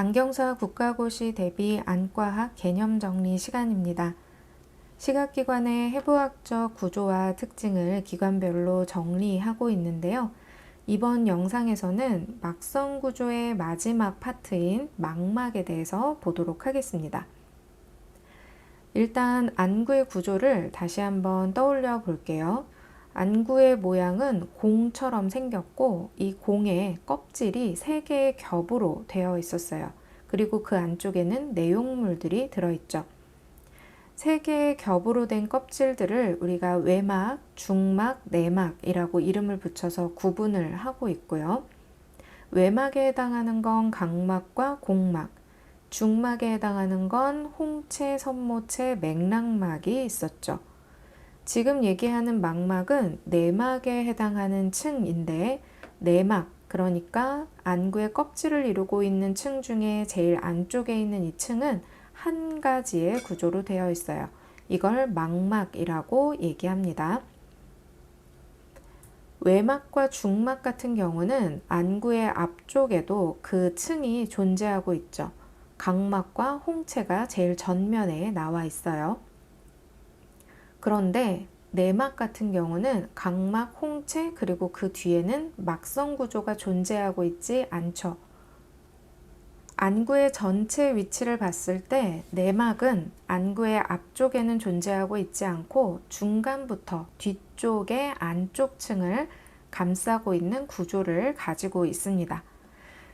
안경사 국가고시 대비 안과학 개념 정리 시간입니다. 시각기관의 해부학적 구조와 특징을 기관별로 정리하고 있는데요. 이번 영상에서는 막성 구조의 마지막 파트인 망막에 대해서 보도록 하겠습니다. 일단 안구의 구조를 다시 한번 떠올려 볼게요. 안구의 모양은 공처럼 생겼고 이 공의 껍질이 3개의 겹으로 되어 있었어요. 그리고 그 안쪽에는 내용물들이 들어있죠. 3개의 겹으로 된 껍질들을 우리가 외막, 중막, 내막이라고 이름을 붙여서 구분을 하고 있고요. 외막에 해당하는 건 각막과 공막, 중막에 해당하는 건 홍채, 선모채, 맥락막이 있었죠. 지금 얘기하는 망막은 내막에 해당하는 층인데 내막, 그러니까 안구의 껍질을 이루고 있는 층 중에 제일 안쪽에 있는 이 층은 한 가지의 구조로 되어 있어요. 이걸 망막이라고 얘기합니다. 외막과 중막 같은 경우는 안구의 앞쪽에도 그 층이 존재하고 있죠. 각막과 홍채가 제일 전면에 나와 있어요. 그런데 내막 같은 경우는 각막, 홍채, 그리고 그 뒤에는 막성 구조가 존재하고 있지 않죠. 안구의 전체 위치를 봤을 때 내막은 안구의 앞쪽에는 존재하고 있지 않고 중간부터 뒤쪽의 안쪽 층을 감싸고 있는 구조를 가지고 있습니다.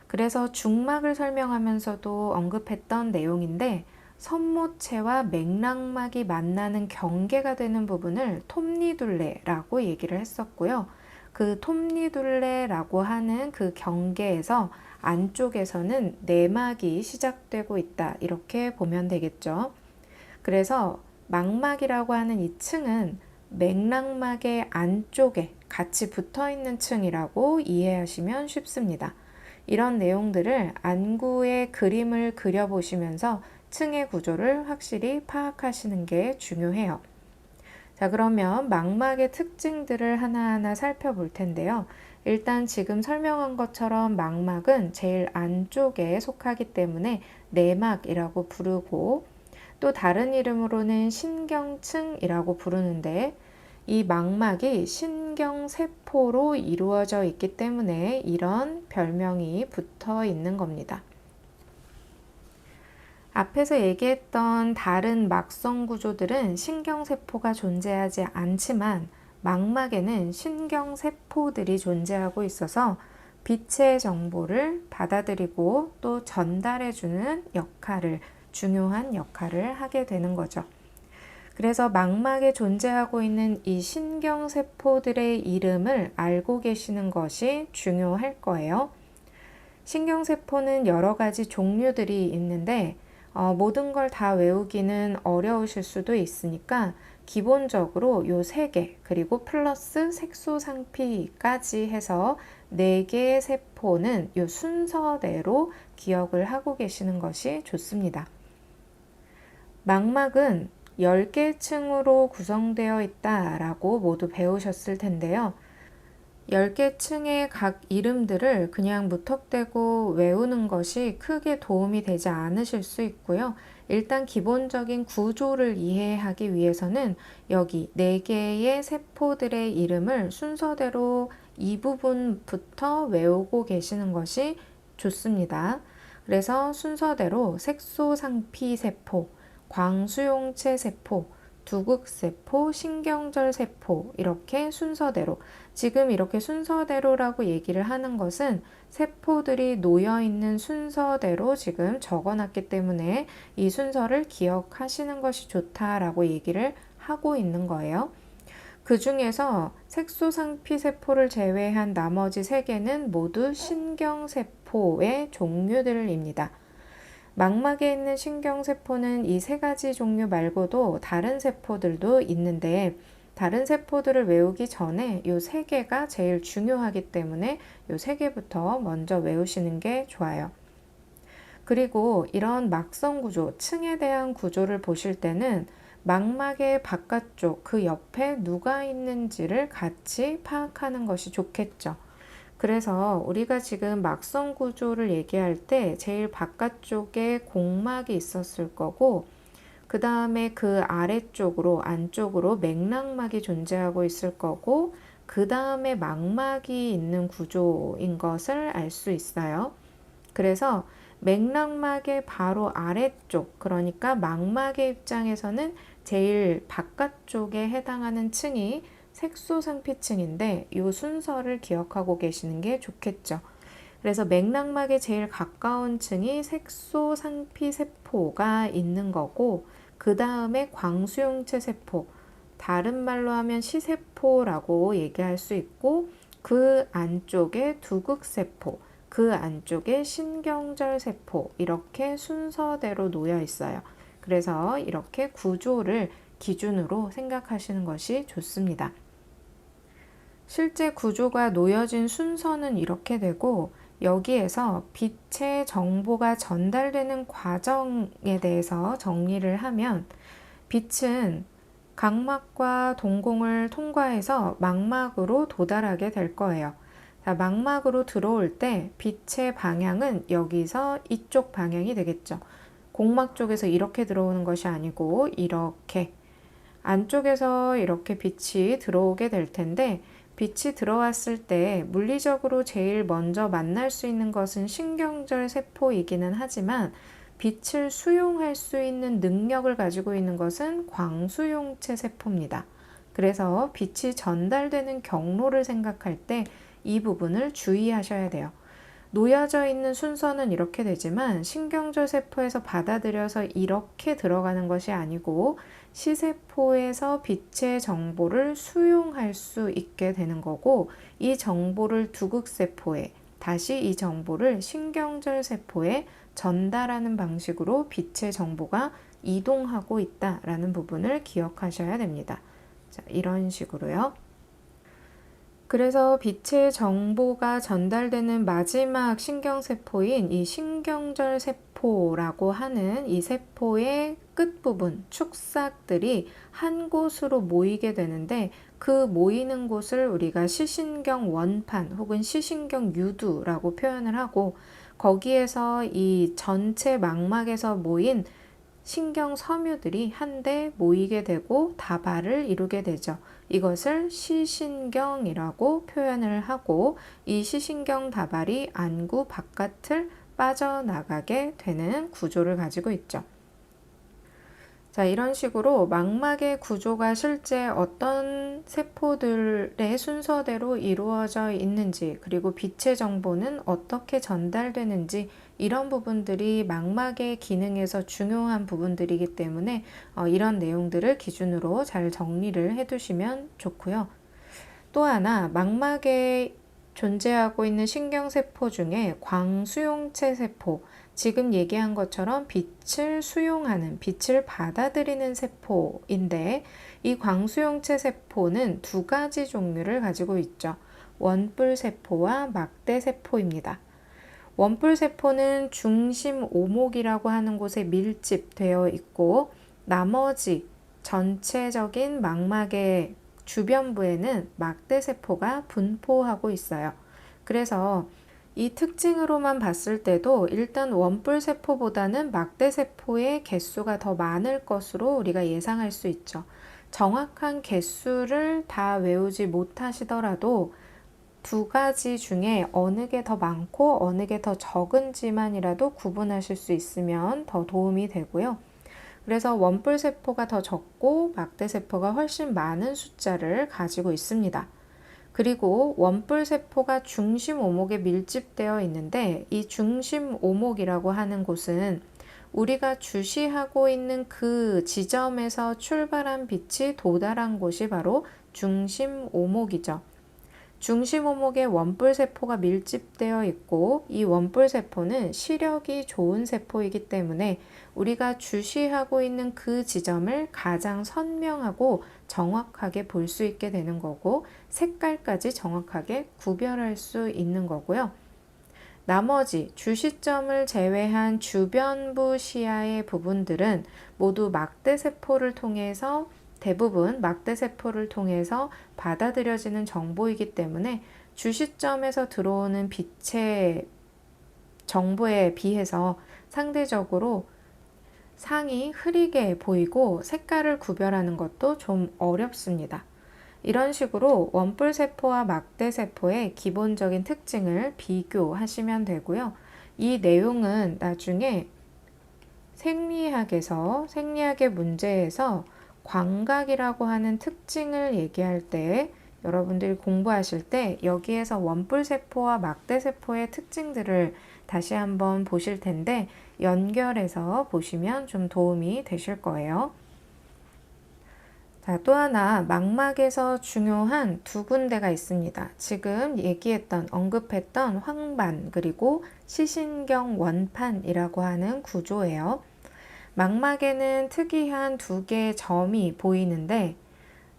그래서 중막을 설명하면서도 언급했던 내용인데 선모체와 맥락막이 만나는 경계가 되는 부분을 톱니둘레라고 얘기를 했었고요. 그 톱니둘레라고 하는 그 경계에서 안쪽에서는 내막이 시작되고 있다. 이렇게 보면 되겠죠. 그래서 망막이라고 하는 이 층은 맥락막의 안쪽에 같이 붙어 있는 층이라고 이해하시면 쉽습니다. 이런 내용들을 안구의 그림을 그려보시면서 층의 구조를 확실히 파악하시는 게 중요해요. 자, 그러면 망막의 특징들을 하나하나 살펴볼 텐데요. 일단 지금 설명한 것처럼 망막은 제일 안쪽에 속하기 때문에 내막이라고 부르고 또 다른 이름으로는 신경층이라고 부르는데 이 망막이 신경세포로 이루어져 있기 때문에 이런 별명이 붙어 있는 겁니다. 앞에서 얘기했던 다른 막성 구조들은 신경세포가 존재하지 않지만 망막에는 신경세포들이 존재하고 있어서 빛의 정보를 받아들이고 또 전달해주는 역할을, 중요한 역할을 하게 되는 거죠. 그래서 망막에 존재하고 있는 이 신경세포들의 이름을 알고 계시는 것이 중요할 거예요. 신경세포는 여러 가지 종류들이 있는데 모든 걸 다 외우기는 어려우실 수도 있으니까 기본적으로 요 3개 그리고 플러스 색소상피까지 해서 4개의 세포는 요 순서대로 기억을 하고 계시는 것이 좋습니다. 망막은 10개 층으로 구성되어 있다라고 모두 배우셨을 텐데요. 10개 층의 각 이름들을 그냥 무턱대고 외우는 것이 크게 도움이 되지 않으실 수 있고요. 일단 기본적인 구조를 이해하기 위해서는 여기 4개의 세포들의 이름을 순서대로 이 부분부터 외우고 계시는 것이 좋습니다. 그래서 순서대로 색소상피세포, 광수용체 세포, 두극세포, 신경절세포 이렇게 순서대로 지금 이렇게 순서대로라고 얘기를 하는 것은 세포들이 놓여있는 순서대로 지금 적어놨기 때문에 이 순서를 기억하시는 것이 좋다라고 얘기를 하고 있는 거예요. 그 중에서 색소상피세포를 제외한 나머지 3개는 모두 신경세포의 종류들입니다. 망막에 있는 신경세포는 이 3가지 종류 말고도 다른 세포들도 있는데 다른 세포들을 외우기 전에 이 3개가 제일 중요하기 때문에 이 3개부터 먼저 외우시는 게 좋아요. 그리고 이런 막성 구조, 층에 대한 구조를 보실 때는 망막의 바깥쪽 그 옆에 누가 있는지를 같이 파악하는 것이 좋겠죠. 그래서 우리가 지금 막성 구조를 얘기할 때 제일 바깥쪽에 공막이 있었을 거고, 그 다음에 그 아래쪽으로, 안쪽으로 맥락막이 존재하고 있을 거고, 그 다음에 망막이 있는 구조인 것을 알 수 있어요. 그래서 맥락막의 바로 아래쪽, 그러니까 망막의 입장에서는 제일 바깥쪽에 해당하는 층이 색소상피층인데 이 순서를 기억하고 계시는 게 좋겠죠. 그래서 맥락막에 제일 가까운 층이 색소상피세포가 있는 거고, 그 다음에 광수용체 세포, 다른 말로 하면 시세포라고 얘기할 수 있고, 그 안쪽에 두극세포, 그 안쪽에 신경절세포, 이렇게 순서대로 놓여 있어요. 그래서 이렇게 구조를 기준으로 생각하시는 것이 좋습니다. 실제 구조가 놓여진 순서는 이렇게 되고, 여기에서 빛의 정보가 전달되는 과정에 대해서 정리를 하면, 빛은 각막과 동공을 통과해서 망막으로 도달하게 될 거예요. 자, 망막으로 들어올 때 빛의 방향은 여기서 이쪽 방향이 되겠죠. 공막 쪽에서 이렇게 들어오는 것이 아니고 이렇게 안쪽에서 이렇게 빛이 들어오게 될 텐데, 빛이 들어왔을 때 물리적으로 제일 먼저 만날 수 있는 것은 신경절 세포이기는 하지만, 빛을 수용할 수 있는 능력을 가지고 있는 것은 광수용체 세포입니다. 그래서 빛이 전달되는 경로를 생각할 때 이 부분을 주의하셔야 돼요. 놓여져 있는 순서는 이렇게 되지만 신경절 세포에서 받아들여서 이렇게 들어가는 것이 아니고 시세포에서 빛의 정보를 수용할 수 있게 되는 거고, 이 정보를 두극세포에, 다시 이 정보를 신경절 세포에 전달하는 방식으로 빛의 정보가 이동하고 있다라는 부분을 기억하셔야 됩니다. 자, 이런 식으로요. 그래서 빛의 정보가 전달되는 마지막 신경세포인 이 신경절 세포라고 하는 이 세포의 끝부분, 축삭들이 한 곳으로 모이게 되는데, 그 모이는 곳을 우리가 시신경 원판 혹은 시신경 유두라고 표현을 하고, 거기에서 이 전체 망막에서 모인 신경 섬유들이 한데 모이게 되고 다발을 이루게 되죠. 이것을 시신경이라고 표현을 하고, 이 시신경 다발이 안구 바깥을 빠져나가게 되는 구조를 가지고 있죠. 자, 이런 식으로 망막의 구조가 실제 어떤 세포들의 순서대로 이루어져 있는지, 그리고 빛의 정보는 어떻게 전달되는지, 이런 부분들이 망막의 기능에서 중요한 부분들이기 때문에 이런 내용들을 기준으로 잘 정리를 해두시면 좋고요. 또 하나, 망막에 존재하고 있는 신경세포 중에 광수용체 세포, 지금 얘기한 것처럼 빛을 수용하는, 빛을 받아들이는 세포인데, 이 광수용체 세포는 두 가지 종류를 가지고 있죠. 원뿔세포와 막대세포입니다. 원뿔세포는 중심 오목이라고 하는 곳에 밀집되어 있고, 나머지 전체적인 망막의 주변부에는 막대세포가 분포하고 있어요. 그래서 이 특징으로만 봤을 때도 일단 원뿔세포보다는 막대세포의 개수가 더 많을 것으로 우리가 예상할 수 있죠. 정확한 개수를 다 외우지 못하시더라도 두 가지 중에 어느 게 더 많고 어느 게 더 적은지만이라도 구분하실 수 있으면 더 도움이 되고요. 그래서 원뿔세포가 더 적고 막대세포가 훨씬 많은 숫자를 가지고 있습니다. 그리고 원뿔세포가 중심 오목에 밀집되어 있는데, 이 중심 오목이라고 하는 곳은 우리가 주시하고 있는 그 지점에서 출발한 빛이 도달한 곳이 바로 중심 오목이죠. 중심 오목에 원뿔세포가 밀집되어 있고, 이 원뿔세포는 시력이 좋은 세포이기 때문에 우리가 주시하고 있는 그 지점을 가장 선명하고 정확하게 볼 수 있게 되는 거고, 색깔까지 정확하게 구별할 수 있는 거고요. 나머지 주시점을 제외한 주변부 시야의 부분들은 모두 막대세포를 통해서, 대부분 막대세포를 통해서 받아들여지는 정보이기 때문에 주시점에서 들어오는 빛의 정보에 비해서 상대적으로 상이 흐리게 보이고 색깔을 구별하는 것도 좀 어렵습니다. 이런 식으로 원뿔세포와 막대세포의 기본적인 특징을 비교하시면 되고요. 이 내용은 나중에 생리학의 문제에서 광각이라고 하는 특징을 얘기할 때 여러분들이 공부하실 때 여기에서 원뿔세포와 막대세포의 특징들을 다시 한번 보실 텐데 연결해서 보시면 좀 도움이 되실 거예요. 자, 또 하나 망막에서 중요한 두 군데가 있습니다. 지금 언급했던 황반 그리고 시신경 원판이라고 하는 구조예요. 망막에는 특이한 두 개의 점이 보이는데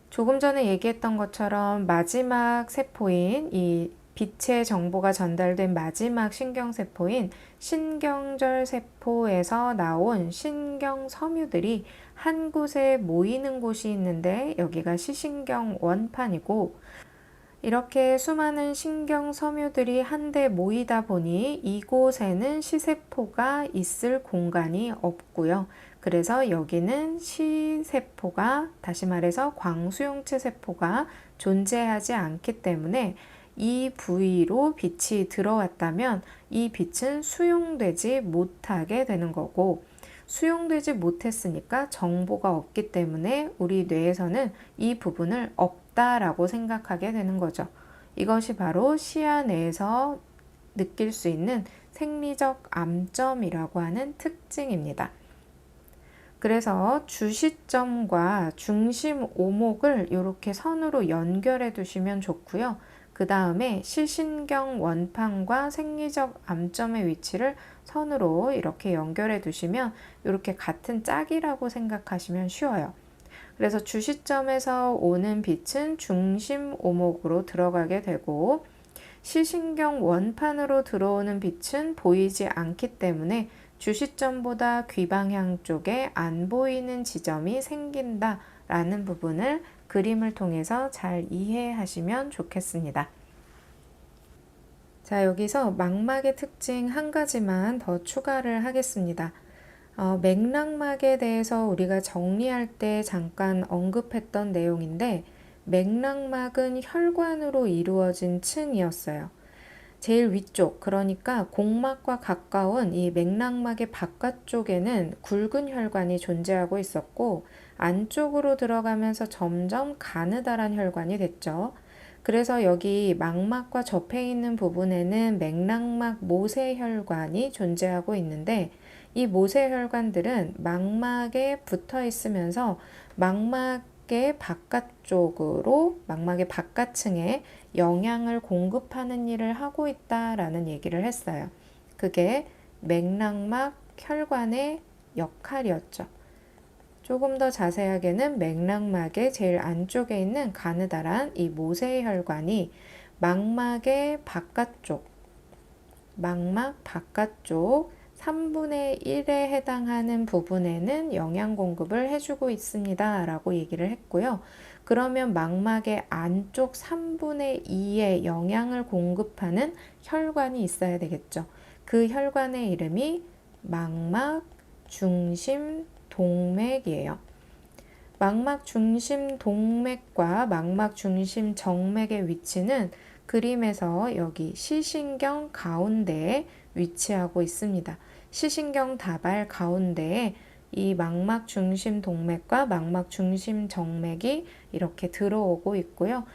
조금 전에 얘기했던 것처럼 마지막 세포인 이 빛의 정보가 전달된 마지막 신경세포인 신경절세포에서 나온 신경섬유들이 한 곳에 모이는 곳이 있는데 여기가 시신경 원판이고, 이렇게 수많은 신경섬유들이 한데 모이다 보니 이곳에는 시세포가 있을 공간이 없고요. 그래서 여기는 시세포가, 다시 말해서 광수용체 세포가 존재하지 않기 때문에 이 부위로 빛이 들어왔다면 이 빛은 수용되지 못하게 되는 거고, 수용되지 못했으니까 정보가 없기 때문에 우리 뇌에서는 이 부분을 없다라고 생각하게 되는 거죠. 이것이 바로 시야 내에서 느낄 수 있는 생리적 암점이라고 하는 특징입니다. 그래서 주시점과 중심 오목을 이렇게 선으로 연결해 두시면 좋고요. 그 다음에 시신경 원판과 생리적 암점의 위치를 선으로 이렇게 연결해 두시면 이렇게 같은 짝이라고 생각하시면 쉬워요. 그래서 주시점에서 오는 빛은 중심 오목으로 들어가게 되고, 시신경 원판으로 들어오는 빛은 보이지 않기 때문에 주시점보다 귀방향 쪽에 안 보이는 지점이 생긴다라는 부분을 그림을 통해서 잘 이해하시면 좋겠습니다. 자, 여기서 망막의 특징 한 가지만 더 추가를 하겠습니다. 맥락막에 대해서 우리가 정리할 때 잠깐 언급했던 내용인데, 맥락막은 혈관으로 이루어진 층이었어요. 제일 위쪽, 그러니까 공막과 가까운 이 맥락막의 바깥쪽에는 굵은 혈관이 존재하고 있었고, 안쪽으로 들어가면서 점점 가느다란 혈관이 됐죠. 그래서 여기 망막과 접해 있는 부분에는 맥락막 모세혈관이 존재하고 있는데, 이 모세혈관들은 망막에 붙어 있으면서 망막의 바깥쪽으로, 망막의 바깥층에 영양을 공급하는 일을 하고 있다라는 얘기를 했어요. 그게 맥락막 혈관의 역할이었죠. 조금 더 자세하게는 맥락막의 제일 안쪽에 있는 가느다란 이 모세혈관이 망막의 바깥쪽, 망막 바깥쪽 3분의 1에 해당하는 부분에는 영양 공급을 해주고 있습니다 라고 얘기를 했고요. 그러면 망막의 안쪽 3분의 2의 영양을 공급하는 혈관이 있어야 되겠죠. 그 혈관의 이름이 망막 중심 동맥이에요. 망막 중심 동맥과 망막 중심 정맥의 위치는 그림에서 여기 시신경 가운데에 위치하고 있습니다. 시신경 다발 가운데에 이 망막 중심 동맥과 망막 중심 정맥이 이렇게 들어오고 있고요.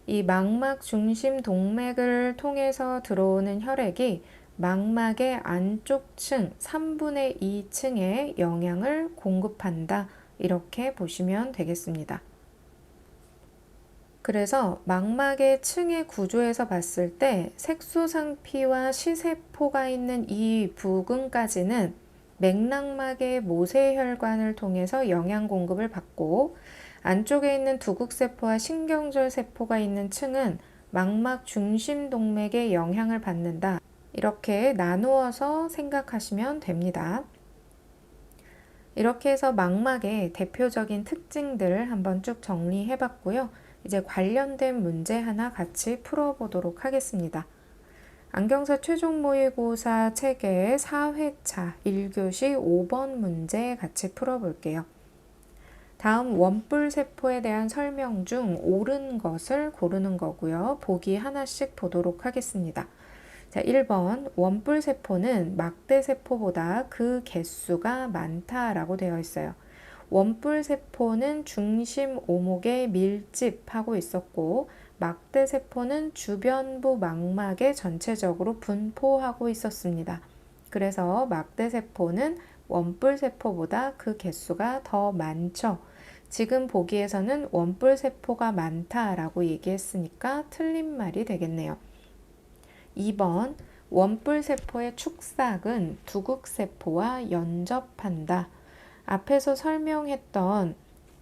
이 망막 중심 동맥을 통해서 들어오는 혈액이 망막의 안쪽 층 3분의 2층에 영양을 공급한다. 이렇게 보시면 되겠습니다. 그래서 망막의 층의 구조에서 봤을 때 색소상피와 시세포가 있는 이 부근까지는 맥락막의 모세혈관을 통해서 영양 공급을 받고, 안쪽에 있는 두국세포와 신경절세포가 있는 층은 망막 중심 동맥의 영향을 받는다. 이렇게 나누어서 생각하시면 됩니다. 이렇게 해서 망막의 대표적인 특징들을 한번 쭉 정리해 봤고요. 이제 관련된 문제 하나 같이 풀어보도록 하겠습니다. 안경사 최종 모의고사 체계의 4회차 1교시 5번 문제 같이 풀어볼게요. 다음 원뿔세포에 대한 설명 중 옳은 것을 고르는 거고요. 보기 하나씩 보도록 하겠습니다. 자, 1번 원뿔세포는 막대세포보다 그 개수가 많다라고 되어 있어요. 원뿔세포는 중심 오목에 밀집하고 있었고 막대세포는 주변부 망막에 전체적으로 분포하고 있었습니다. 그래서 막대세포는 원뿔세포보다 그 개수가 더 많죠. 지금 보기에서는 원뿔세포가 많다라고 얘기했으니까 틀린 말이 되겠네요. 2번 원뿔세포의 축삭은 두극세포와 연접한다. 앞에서 설명했던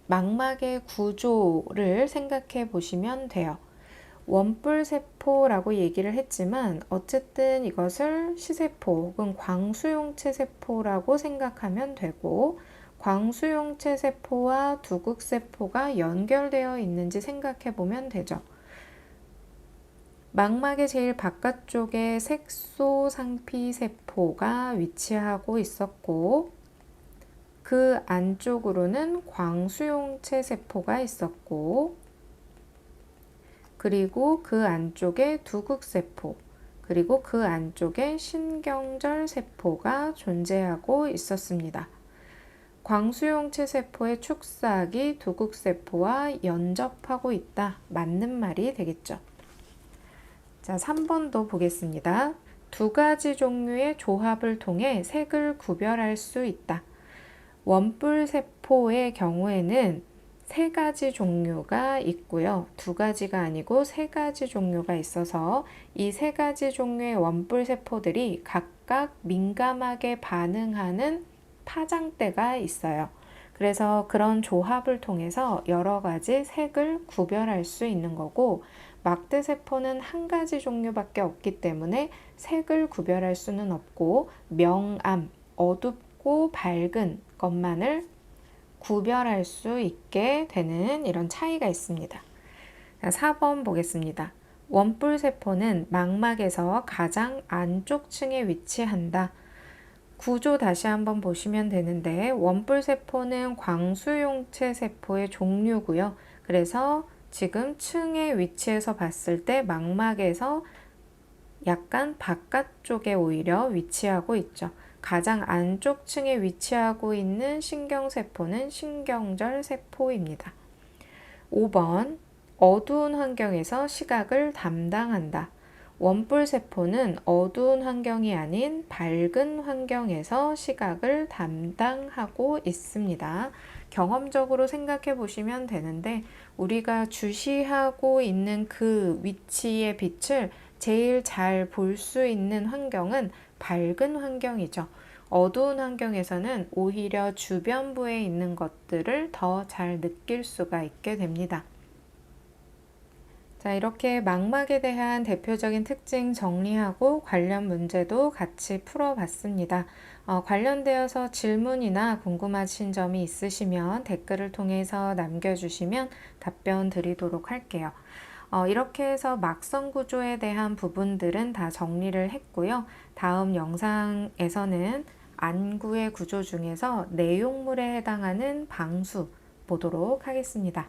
망막의 구조를 생각해 보시면 돼요. 원뿔세포라고 얘기를 했지만 어쨌든 이것을 시세포 혹은 광수용체 세포라고 생각하면 되고 광수용체 세포와 두극세포가 연결되어 있는지 생각해 보면 되죠. 망막의 제일 바깥쪽에 색소상피세포가 위치하고 있었고 그 안쪽으로는 광수용체 세포가 있었고 그리고 그 안쪽에 두극세포 그리고 그 안쪽에 신경절 세포가 존재하고 있었습니다. 광수용체 세포의 축삭이 두극세포와 연접하고 있다. 맞는 말이 되겠죠. 자, 3번도 보겠습니다. 두 가지 종류의 조합을 통해 색을 구별할 수 있다. 원뿔세포의 경우에는 세 가지 종류가 있고요. 두 가지가 아니고 세 가지 종류가 있어서 이 세 가지 종류의 원뿔세포들이 각각 민감하게 반응하는 파장대가 있어요. 그래서 그런 조합을 통해서 여러 가지 색을 구별할 수 있는 거고 막대세포는 한 가지 종류밖에 없기 때문에 색을 구별할 수는 없고 명암, 어둡고 밝은 것만을 구별할 수 있게 되는 이런 차이가 있습니다. 4번 보겠습니다. 원뿔세포는 망막에서 가장 안쪽 층에 위치한다. 구조 다시 한번 보시면 되는데 원뿔세포는 광수용체 세포의 종류고요. 그래서 지금 층의 위치에서 봤을 때 망막에서 약간 바깥쪽에 오히려 위치하고 있죠. 가장 안쪽 층에 위치하고 있는 신경세포는 신경절 세포입니다. 5번 어두운 환경에서 시각을 담당한다. 원뿔세포는 어두운 환경이 아닌 밝은 환경에서 시각을 담당하고 있습니다. 경험적으로 생각해 보시면 되는데 우리가 주시하고 있는 그 위치의 빛을 제일 잘 볼 수 있는 환경은 밝은 환경이죠. 어두운 환경에서는 오히려 주변부에 있는 것들을 더 잘 느낄 수가 있게 됩니다. 자, 이렇게 망막에 대한 대표적인 특징 정리하고 관련 문제도 같이 풀어봤습니다. 관련되어서 질문이나 궁금하신 점이 있으시면 댓글을 통해서 남겨주시면 답변 드리도록 할게요. 이렇게 해서 막성 구조에 대한 부분들은 다 정리를 했고요. 다음 영상에서는 안구의 구조 중에서 내용물에 해당하는 방수 보도록 하겠습니다.